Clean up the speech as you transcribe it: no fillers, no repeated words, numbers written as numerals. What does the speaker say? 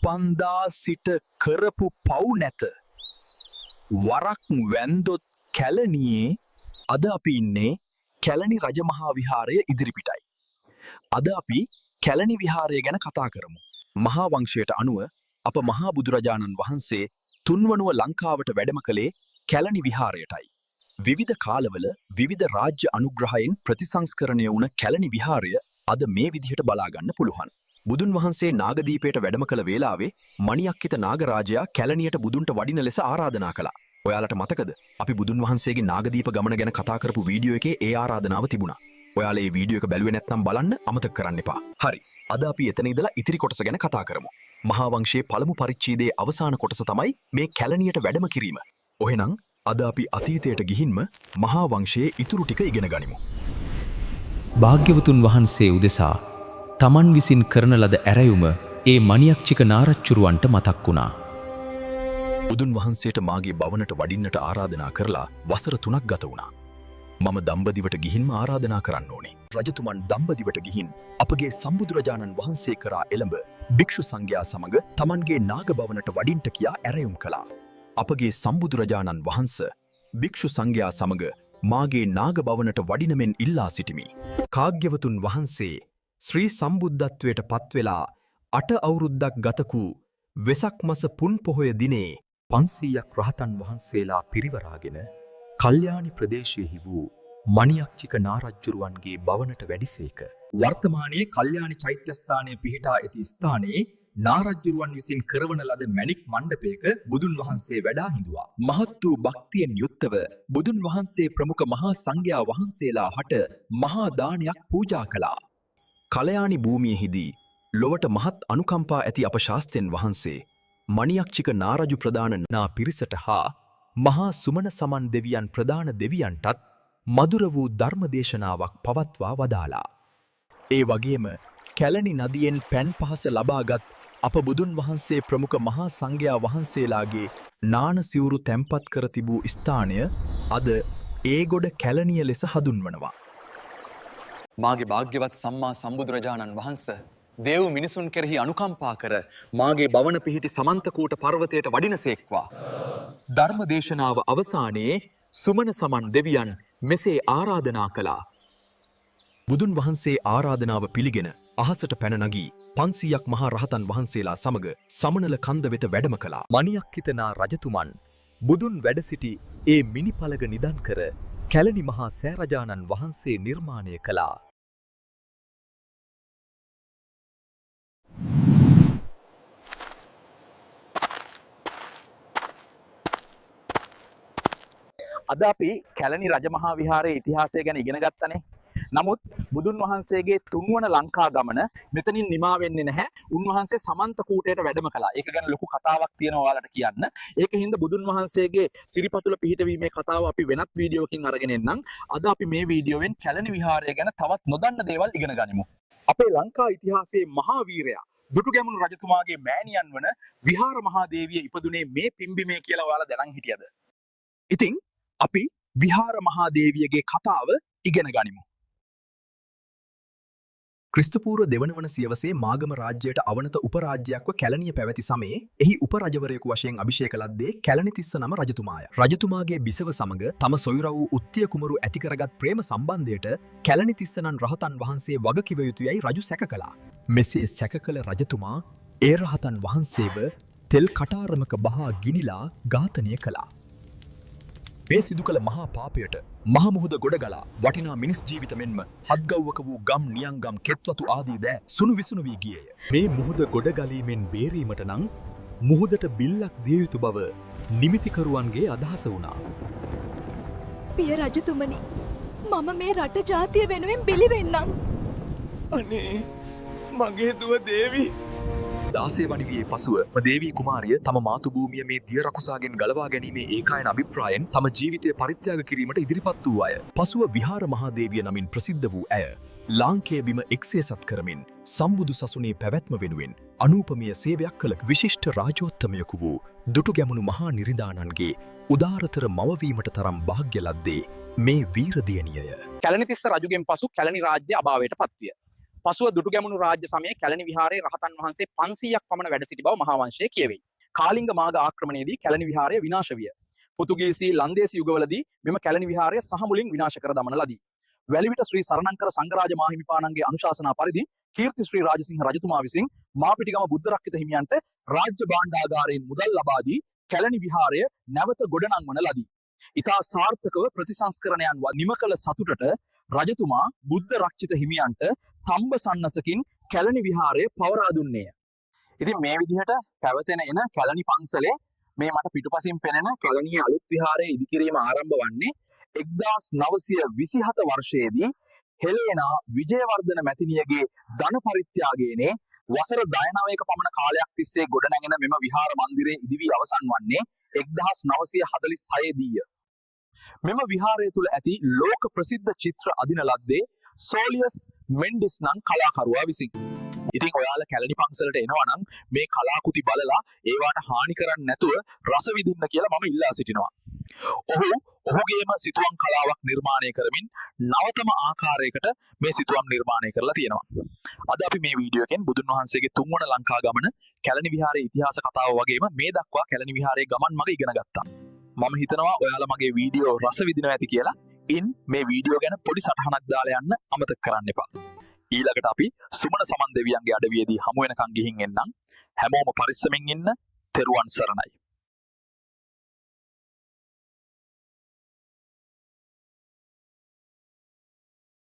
උපන්දා සිට කරපු පව් නැත. වරක් වැන්දොත් කැලණියේ අද අපි ඉන්නේ කැලණි රජමහා විහාරය ඉදිරිපිටයි. අද අපි කැලණි විහාරය ගැන කතා කරමු. මහා වංශයට අනුව අප මහා බුදුරජාණන් වහන්සේ තුන්වනුව ලංකාවට වැඩම කළේ කැලණි විහාරයටයි. විවිධ කාලවල විවිධ රාජ්‍ය අනුග්‍රහයෙන් ප්‍රතිසංස්කරණය වුණ කැලණි විහාරය අද මේ විදිහට බලාගන්න පුළුවන්. බුදුන් වහන්සේ නාගදීපයට වැඩම කළ වේලාවේ මණියක්කිත නාගරාජයා කැලණියට බුදුන්ට වඩින ලෙස ආරාධනා කළා. ඔයාලට මතකද? අපි බුදුන් වහන්සේගේ නාගදීප ගමන ගැන කතා කරපු වීඩියෝ එකේ ඒ ආරාධනාව තිබුණා. ඔයාලා මේ වීඩියෝ එක බැලුවේ නැත්නම් බලන්න අමතක කරන්න එපා. හරි. අද අපි එතන ඉඳලා ඉතිරි කොටස ගැන කතා කරමු. මහා වංශයේ පළමු පරිච්ඡේදයේ අවසාන කොටස තමයි මේ කැලණියට වැඩම කිරීම. ඔහෙනම් අද අපි අතීතයට ගිහින්ම මහා වංශයේ ඉතුරු ටික ඉගෙන ගනිමු. භාග්‍යවතුන් වහන්සේ උදෙසා තමන් විසින් කරන ලද ඇරයුම ඒ මණියක්චික නාරච්චුරුවන්ට මතක් වුණා. බුදුන් වහන්සේට මාගේ භවනට වඩින්නට ආරාධනා කරලා වසර 3ක් ගත වුණා. මම දඹදිවට ගිහින්ම ආරාධනා කරන්න ඕනේ. රජතුමන් දඹදිවට ගිහින් අපගේ සම්බුදුරජාණන් වහන්සේ කරා එළඹ භික්ෂු සංඝයා සමග තමන්ගේ නාග භවනට වඩින්ට කියා ඇරයුම් කළා. අපගේ සම්බුදුරජාණන් වහන්සේ භික්ෂු සංඝයා සමග මාගේ නාග භවනට වඩින මෙන් ඉල්ලා සිටිමි. කාග්‍යවතුන් වහන්සේ ශ්‍රී සම්බුද්ධත්වයට පත්වෙලා 8 අවුරුද්දක් ගතකු වෙසක් මස පුන් පොහොය දිනේ 500ක් රහතන් වහන්සේලා පිරිවරාගෙන කල්යාණි ප්‍රදේශයෙහි වූ මණියක්චික නාරජ්ජුරුවන්ගේ භවනට වැඩිසේක. වර්තමානයේ කල්යාණි චෛත්‍යස්ථානය පිහිටා ඇති ස්ථානයේ නාරජ්ජුරුවන් විසින් කරවන ලද මැණික් මණ්ඩපයක බුදුන් වහන්සේ වැඩා හිඳුවා. මහත් වූ භක්තියෙන් යුක්තව බුදුන් වහන්සේ ප්‍රමුඛ මහා සංඝයා වහන්සේලා හට මහා දානයක් පූජා කළා. කලයාණි භූමියෙහිදී ලොවට මහත් අනුකම්පා ඇති අප ශාස්ත්‍රයන් වහන්සේ මණියක්චික නාරජු ප්‍රදාන නා පිරිසට හා මහා සුමන සමන් දෙවියන් ප්‍රදාන දෙවියන්ටත් මధుර වූ ධර්ම දේශනාවක් පවත්වා වදාලා. ඒ වගේම කැලණි නදියෙන් පැන් පහස ලබාගත් අප බුදුන් වහන්සේ ප්‍රමුඛ මහා සංඝයා වහන්සේලාගේ නාන සිවුරු තැන්පත් කර තිබූ ස්ථානය අද ඒගොඩ කැලණිය ලෙස හඳුන්වනවා. මාගේ භාග්‍යවත් සම්මා සම්බුදුරජාණන් වහන්සේ දේව මිනිසුන් කෙරෙහි අනුකම්පා කර මාගේ භවන පිහිටි සමන්තකූට පර්වතයට වඩිනසේක්වා. ධර්ම දේශනාව අවසානයේ සුමන සමන් දෙවියන් මෙසේ ආරාධනා කළා. බුදුන් වහන්සේ ආරාධනාව පිළිගෙන අහසට පැන නගී 500ක් මහා රහතන් වහන්සේලා සමග සමනල කන්ද වෙත වැඩම කළා. මණියක්කිතනා රජතුමන් බුදුන් වැඩ සිටි ඒ මිනිපලග නිදන් කර කැලණි මහා සෑරජාණන් වහන්සේ නිර්මාණය කළා. අද අපි කැලණි රජමහා විහාරයේ ඉතිහාසය ගැන ඉගෙන ගත්තනේ. නමුත් බුදුන් වහන්සේගේ තුන්වන ලංකා ගමන මෙතනින් නිමා වෙන්නේ නැහැ. උන්වහන්සේ සමන්ත කූටයට වැඩම කළා. ඒක ගැන ලොකු කතාවක් තියෙනවා ඔයාලට කියන්න. ඒකින්ද බුදුන් වහන්සේගේ සිරිපතුල පිහිටවීමේ කතාව අපි වෙනත් වීඩියෝ එකකින් අරගෙන එන්නම්. අද අපි මේ වීඩියෝවෙන් කැලණි විහාරය ගැන තවත් නොදන්න දේවල් ඉගෙන ගනිමු. අපේ ලංකා ඉතිහාසයේ මහා වීරයා දුටුගැමුණු රජතුමාගේ මෑණියන් වන විහාර මහා දේවිය ඉපදුනේ මේ පිම්බිමේ කියලා ඔයාලා දැනන් හිටියද? ඉතින් අපි විහාර මහා දේවියගේ කතාව ඉගෙන ගනිමු. ක්‍රිස්තුපූර්ව දෙවන වන සියවසේ මාගම රාජ්‍යයට අවනත උපරාජ්‍යයක්ව කැලණිය පැවති සමයේ එහි උපරජවරයෙකු වශයෙන් අභිෂේක ලද්දේ කැලණිතිස්ස නම රජතුමාය. රජතුමාගේ බිසව සමග තම සොයුර වූ උත්තිය කුමරු ඇති කරගත් ප්‍රේම සම්බන්ධයට කැලණිතිස්සනන් රහතන් වහන්සේ වග කිව යුතුයයි රජු සැක කළා. මෙසේ සැක කළ රජතුමා ඒ රහතන් වහන්සේව තෙල් කටාරමක බහා ගිනිලා ඝාතනය කළා. මේ සිදු කළ මහා පාපයට මහ මුහුද ගොඩගලා වටිනා මිනිස් ජීවිත මෙන්ම හත්ගව්වක වූ ගම් නියංගම් කෙත්වතු ආදී දෑ සුණු විසුණු වී ගියේය. මේ මුහුද ගොඩගලීමෙන් බේරීමට නම් මුහුදට බිල්ලක් දිය යුතු බව නිමිතිකරුවන්ගේ අදහස වුණා. පිය රජතුමනි, මම මේ රට ජාතිය වෙනුවෙන් බිලි වෙන්නම්. අනේ මගේ දුව දේවි. 16 වනි වියේ පසුව දේවී කුමාරිය තම මාතු භූමිය මේ දිය රකුසාගෙන් ගලවා ගැනීමේ ඒකායන අභිප්‍රායෙන් තම ජීවිතය පරිත්‍යාග කිරීමට ඉදිරිපත් වූ අය. පසුව විහාර මහා දේවිය නමින් ප්‍රසිද්ධ වූ ඇය ලාංකේය බිම එක්සේසත් කරමින් සම්බුදු සසුනේ පැවැත්ම වෙනුවෙන් අනූපමීය සේවයක් කළ විශිෂ්ට රාජෝත්තමයෙකු වූ දුටුගැමුණු මහා නිරිඳානන්ගේ උදාරතර මවවීමට තරම් වාග්ය ලද්දේ මේ වීර දියණියය. කැලණිතිස්ස රජුගෙන් පසු කැලණි රාජ්‍ය අභාවයට පත්විය. පසුව දුටුගැමුණු රාජ්‍ය සමයේ කැලණි විහාරයේ රහතන් වහන්සේ 500ක් පමණ වැඩ සිටි බව මහාවංශයේ කියවෙයි. කාලිංග මාග ආක්‍රමණයේදී කැලණි විහාරය විනාශ විය. පෘතුගීසි ලන්දේසි යුගවලදී මෙම කැලණි විහාරය සහ මුලින් විනාශ කර දමන ලදී. වැලිවිට ශ්‍රී සරණංකර සංඝරාජ මාහිමිපාණන්ගේ අනුශාසනා පරිදි කීර්ති ශ්‍රී රාජසිංහ රජතුමා විසින් මාපිටිගම බුද්ධ රක්කිත හිමියන්ට රාජ්‍ය භාණ්ඩාගාරයෙන් මුදල් ලබා දී කැලණි විහාරය නැවත ගොඩනංවන ලදී. ඉතා සාර්ථකව ප්‍රතිසංස්කරණයන් නිම කළ සතුටට රජතුමා බුද්ධ රක්ෂිත හිමියන්ට තම්බ සන්නසකින් කැලණි විහාරය පවරා දුන්නේය. ඉතින් මේ විදිහට පැවතෙන එන කැලණි පන්සලේ මේ මට පිටුපසින් පෙනෙන කැලණියේ අලුත් විහාරයේ ඉදිකිරීම ආරම්භ වන්නේ 1927 වර්ෂයේදී හෙලේනා විජයවර්ධන මැතිනියගේ ධන පරිත්‍යාගයේනේ වසර 19ක පමණ කාලයක් තිස්සේ ගොඩනැගෙන මෙම විහාර මන්දිරයේ ඉදිවි අවසන් වන්නේ 1946 දීය. මෙම විහාරය තුල ඇති ලෝක ප්‍රසිද්ධ චිත්‍ර අදින ලද්දේ සෝලියස් මෙන්ඩිස් නම් කලාකරුවා විසින්. ඉතින් ඔයාලා කැලණි පන්සලට එනවා නම් මේ කලාකෘති බලලා ඒවට හානි කරන්නේ නැතුව රස විඳින්න කියලා මම ඉල්ලා සිටිනවා. ඔහුගේම සිතුවම් කලාවක් නිර්මාණය කරමින් නවතම ආකාරයකට මේ සිතුවම් නිර්මාණය කරලා තියෙනවා. අද අපි මේ වීඩියෝ එකෙන් බුදුන් වහන්සේගේ තුන්වන ලංකා ගමන කැලණි විහාරයේ ඉතිහාස කතාව වගේම මේ දක්වා කැලණි විහාරයේ ගමන් මඟ ඉගෙන ගත්තා. මම හිතනවා ඔයාලා මගේ වීඩියෝ රස විඳිනවා ඇති කියලා. මේ වීඩියෝ ගැන පොඩි සටහනක් දාලා යන්න අමතක කරන්න එපා. ඊළඟට අපි සුමන සමන් දෙවියන්ගේ අඩවියේදී හමු වෙනකන් ගිහින් එන්නම්. හැමෝම පරිස්සමෙන් ඉන්න. තෙරුවන් සරණයි.